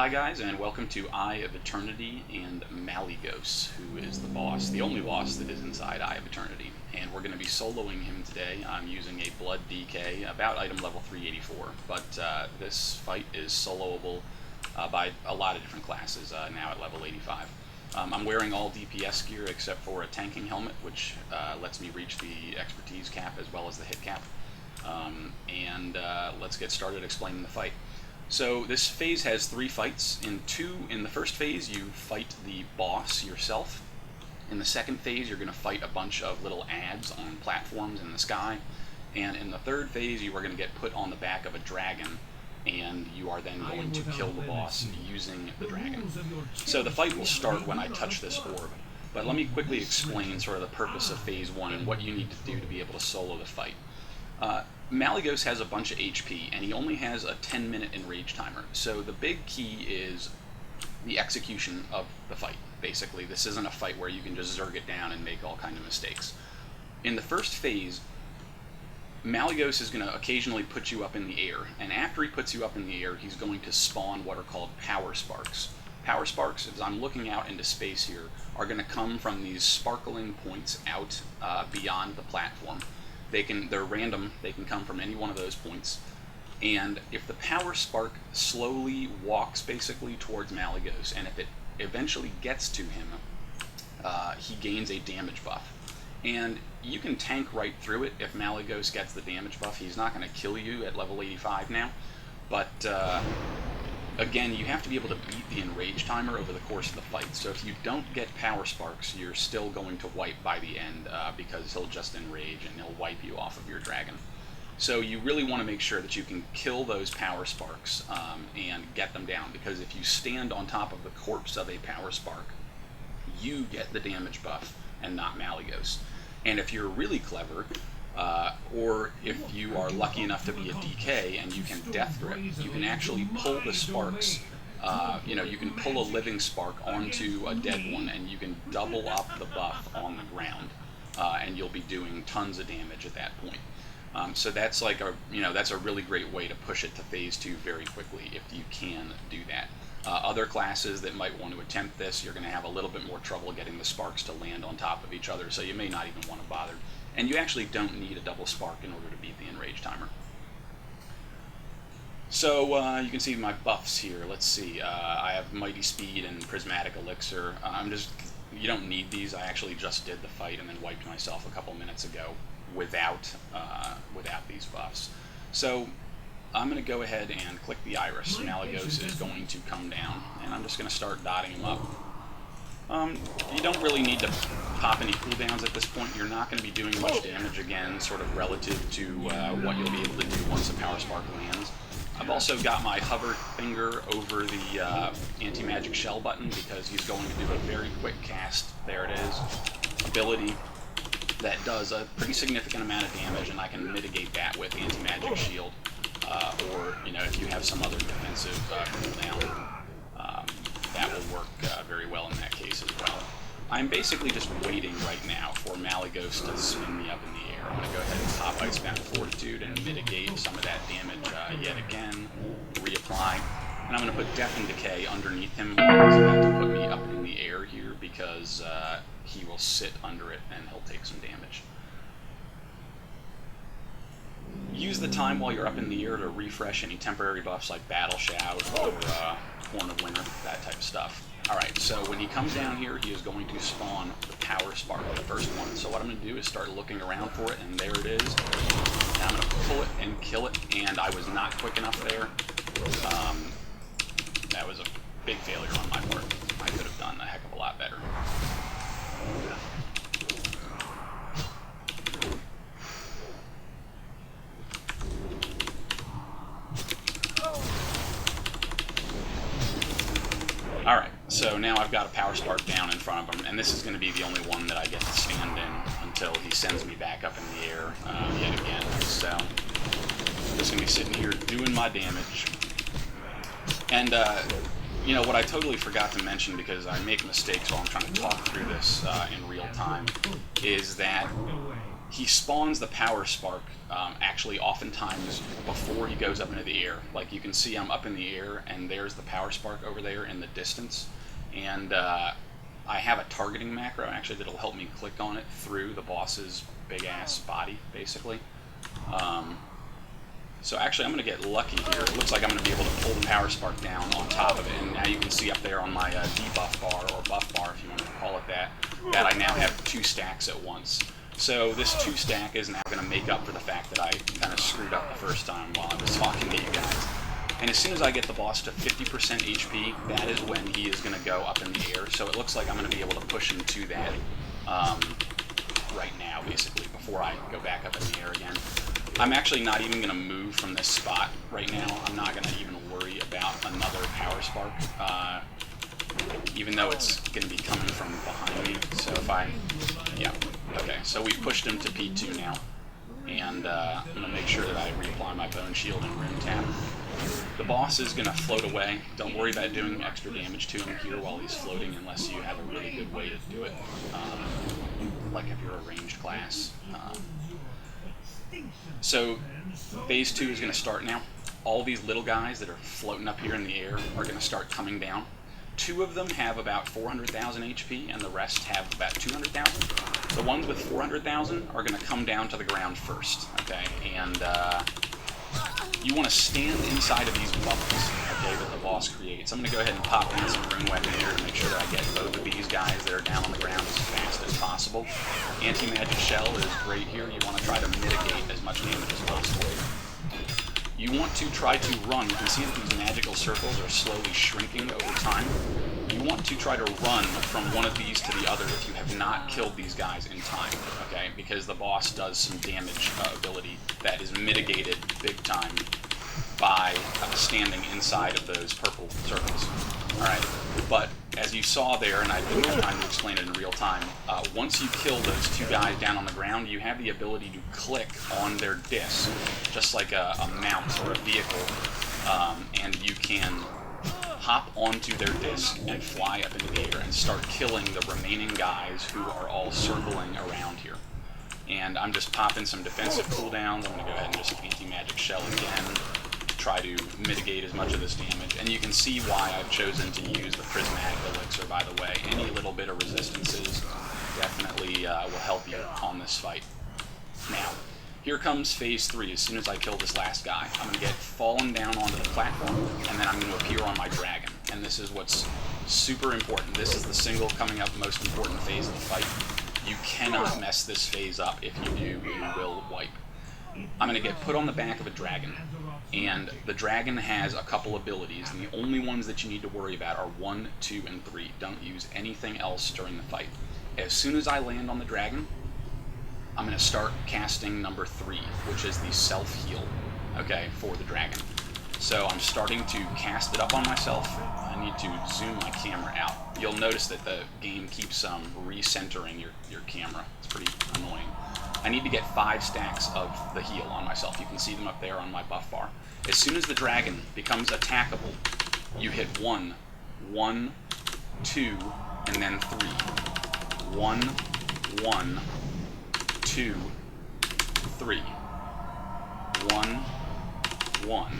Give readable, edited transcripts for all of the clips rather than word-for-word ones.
Hi guys, and welcome to Eye of Eternity and Malygos, who is the boss, the only boss that is inside Eye of Eternity. And we're going to be soloing him today. I'm using a blood DK, about item level 384, but this fight is soloable by a lot of different classes now at level 85. I'm wearing all DPS gear except for a tanking helmet, which lets me reach the expertise cap as well as the hit cap. Let's get started explaining the fight. So this phase has 3 fights. In the first phase, you fight the boss yourself. In the second phase, you're going to fight a bunch of little ads on platforms in the sky. And in the third phase, you are going to get put on the back of a dragon, and you are then going to kill the boss using the dragon. So the fight will start when I touch this orb. But let me quickly explain sort of the purpose of phase 1 and what you need to do to be able to solo the fight. Malygos has a bunch of HP, and he only has a 10-minute enrage timer. So the big key is the execution of the fight, basically. This isn't a fight where you can just zerg it down and make all kinds of mistakes. In the first phase, Malygos is going to occasionally put you up in the air, and after he puts you up in the air, he's going to spawn what are called power sparks. Power sparks, as I'm looking out into space here, are going to come from these sparkling points out beyond the platform. They're random, they can come from any one of those points, and if the power spark slowly walks basically towards Malygos, and if it eventually gets to him, he gains a damage buff. And you can tank right through it if Malygos gets the damage buff. He's not going to kill you at level 85 now, but again, you have to be able to beat the enrage timer over the course of the fight. So if you don't get power sparks, you're still going to wipe by the end because he'll just enrage and he'll wipe you off of your dragon. So you really want to make sure that you can kill those power sparks and get them down, because if you stand on top of the corpse of a power spark, you get the damage buff and not Malygos. And if you're really clever, or if you are lucky enough to be a DK and you can death grip, you can actually pull the sparks. You can pull a living spark onto a dead one, and you can double up the buff on the ground, and you'll be doing tons of damage at that point. So that's like that's a really great way to push it to phase 2 very quickly if you can do that. Other classes that might want to attempt this, you're going to have a little bit more trouble getting the sparks to land on top of each other, so you may not even want to bother. And you actually don't need a double spark in order to beat the enrage timer. So you can see my buffs here. Let's see. I have Mighty Speed and Prismatic Elixir. You don't need these. I actually just did the fight and then wiped myself a couple minutes ago without these buffs. So I'm going to go ahead and click the iris. Malygos is going to come down, and I'm just going to start dotting him up. You don't really need to pop any cooldowns at this point. You're not going to be doing much damage again, sort of relative to what you'll be able to do once a power spark lands. I've also got my hover finger over the anti-magic shell button because he's going to do a very quick cast. There it is. Ability that does a pretty significant amount of damage, and I can mitigate that with anti-magic shield, or if you have some other defensive cooldown. That will work very well in that case as well. I'm basically just waiting right now for Malygos to spin me up in the air. I'm going to go ahead and pop Icebound Fortitude and mitigate some of that damage yet again, reapply. And I'm going to put Death and Decay underneath him. He's about to put me up in the air here because he will sit under it and he'll take some damage. Use the time while you're up in the air to refresh any temporary buffs like Battle Shout or Horn of Winter, that type of stuff. Alright, so when he comes down here, he is going to spawn the Power Spark, the first one. So what I'm going to do is start looking around for it, and there it is. And I'm going to pull it and kill it, and I was not quick enough there. That was a big failure on my part. I could have done a heck of a lot better. Alright, so now I've got a power spark down in front of him, and this is going to be the only one that I get to stand in until he sends me back up in the air yet again. So I'm just going to be sitting here doing my damage. And, what I totally forgot to mention, because I make mistakes while I'm trying to talk through this in real time, is that he spawns the power spark actually oftentimes before he goes up into the air. Like you can see I'm up in the air and there's the power spark over there in the distance. And I have a targeting macro actually that'll help me click on it through the boss's big ass body basically. So actually I'm going to get lucky here. It looks like I'm going to be able to pull the power spark down on top of it. And now you can see up there on my debuff bar, or buff bar if you want to call it that, that I now have 2 stacks at once. So this 2 stack is now going to make up for the fact that I kind of screwed up the first time while I was talking to you guys. And as soon as I get the boss to 50% HP, that is when he is going to go up in the air. So it looks like I'm going to be able to push him to that right now, basically, before I go back up in the air again. I'm actually not even going to move from this spot right now. I'm not going to even worry about another power spark, even though it's going to be coming from behind me. So if I, yeah, okay, so we pushed him to P2 now. And I'm going to make sure that I reapply my bone shield and rune tap. The boss is going to float away. Don't worry about doing extra damage to him here while he's floating unless you have a really good way to do it, like if you're a ranged class. So phase 2 is going to start now. All these little guys that are floating up here in the air are going to start coming down. 2 of them have about 400,000 HP and the rest have about 200,000. The ones with 400,000 are going to come down to the ground first, okay? And you want to stand inside of these bubbles, okay, that the boss creates. I'm going to go ahead and pop in some rune weapon here to make sure that I get both of these guys that are down on the ground as fast as possible. Anti-magic shell is great here. You want to try to mitigate as much damage as possible. You want to try to run. You can see that these magical circles are slowly shrinking over time. You want to try to run from one of these to the other if you have not killed these guys in time, okay? Because the boss does some damage ability that is mitigated big time by standing inside of those purple circles. Alright, but as you saw there, and I didn't have time to explain it in real time, once you kill those 2 guys down on the ground, you have the ability to click on their disc, just like a mount or a vehicle, and you can hop onto their disc and fly up into the air and start killing the remaining guys who are all circling around here. And I'm just popping some defensive cooldowns. I'm going to go ahead and just anti-magic shell again, try to mitigate as much of this damage. And you can see why I've chosen to use the prismatic elixir, by the way. Any little bit of resistances definitely will help you on this fight. Now, here comes phase 3. As soon as I kill this last guy, I'm going to get fallen down onto the platform, and then I'm going to appear on my dragon. And this is what's super important. This is the single coming up most important phase of the fight. You cannot mess this phase up. If you do, you will wipe. I'm going to get put on the back of a dragon, and the dragon has a couple abilities, and the only ones that you need to worry about are 1, 2, and 3. Don't use anything else during the fight. As soon as I land on the dragon, I'm going to start casting number 3, which is the self-heal, okay, for the dragon. So I'm starting to cast it up on myself. I need to zoom my camera out. You'll notice that the game keeps recentering your camera. It's pretty annoying. I need to get 5 stacks of the heal on myself. You can see them up there on my buff bar. As soon as the dragon becomes attackable, you hit 1, 1, 2, and then 3. 1, 1, 2, 3. 1, 1,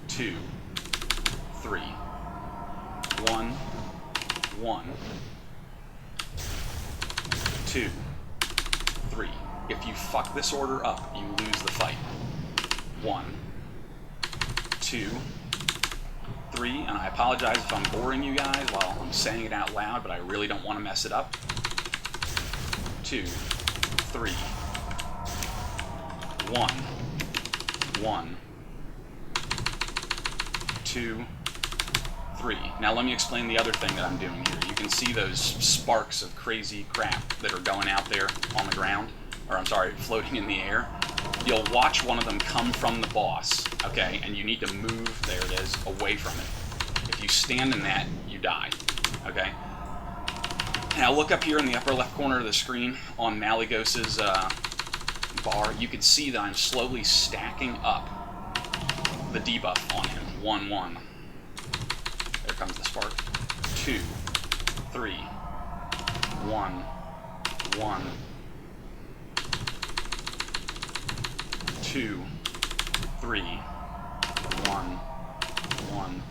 2, 3. 1, 1, 2, 3. If you fuck this order up, you lose the fight. 1, 2, 3, and I apologize if I'm boring you guys while I'm saying it out loud, but I really don't want to mess it up. 2, 3, 1, 1, 2, 3. Now let me explain the other thing that I'm doing here. You can see those sparks of crazy crap that are going out there on the ground, or I'm sorry, floating in the air. You'll watch one of them come from the boss, okay, and you need to move, there it is, away from it. If you stand in that, you die, okay? Now look up here in the upper left corner of the screen on Malygos's bar. You can see that I'm slowly stacking up the debuff on him. 1, 1. There comes the spark. 2, 3, 1, 1, 2, 3, 1, 1,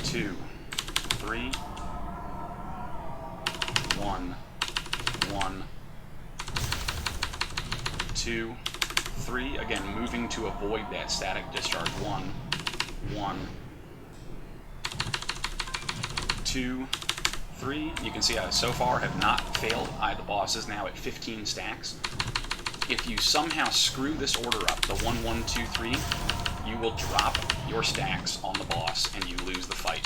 2, 3, 1, 1, 2, 3. Again, moving to avoid that static discharge. 1, 1, 2, 3. You can see I so far have not failed. The boss is now at 15 stacks. If you somehow screw this order up, the 1, 1, 2, 3, you will drop your stacks on the boss and you lose the fight.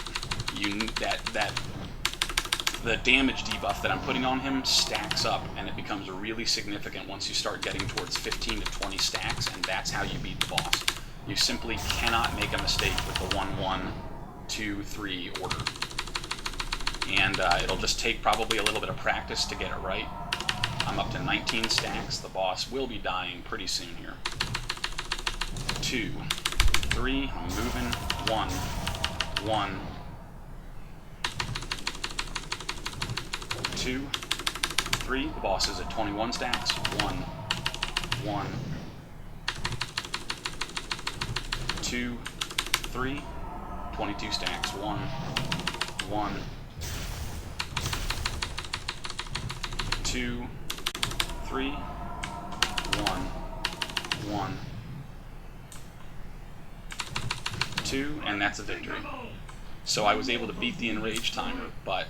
The damage debuff that I'm putting on him stacks up, and it becomes really significant once you start getting towards 15 to 20 stacks, and that's how you beat the boss. You simply cannot make a mistake with the 1, 1, 2, 3 order. And it'll just take probably a little bit of practice to get it right. I'm up to 19 stacks. The boss will be dying pretty soon here. 2, 3, I'm moving. 1, 1, 2, 3. The boss is at 21 stacks. 1, 1, 2, 3. 22 stacks. 1, 1, 2, 3. 1, 1, 2, and that's a victory. So I was able to beat the enrage timer, but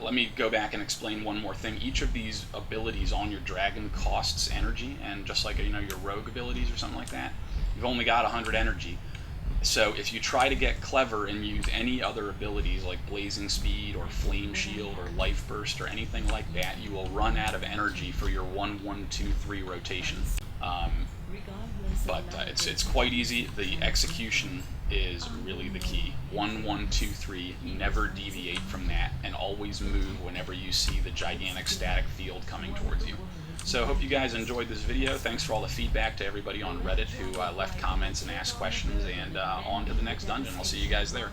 let me go back and explain one more thing. Each of these abilities on your dragon costs energy, and just like your rogue abilities or something like that, you've only got 100 energy. So if you try to get clever and use any other abilities like blazing speed or flame shield or life burst or anything like that, you will run out of energy for your 1, 1, 2, 3 rotation. But it's quite easy. The execution is really the key. 1, 1, 2, 3. Never deviate from that, and always move whenever you see the gigantic static field coming towards you. So I hope you guys enjoyed this video. Thanks for all the feedback to everybody on Reddit who left comments and asked questions, and on to the next dungeon. I'll see you guys there.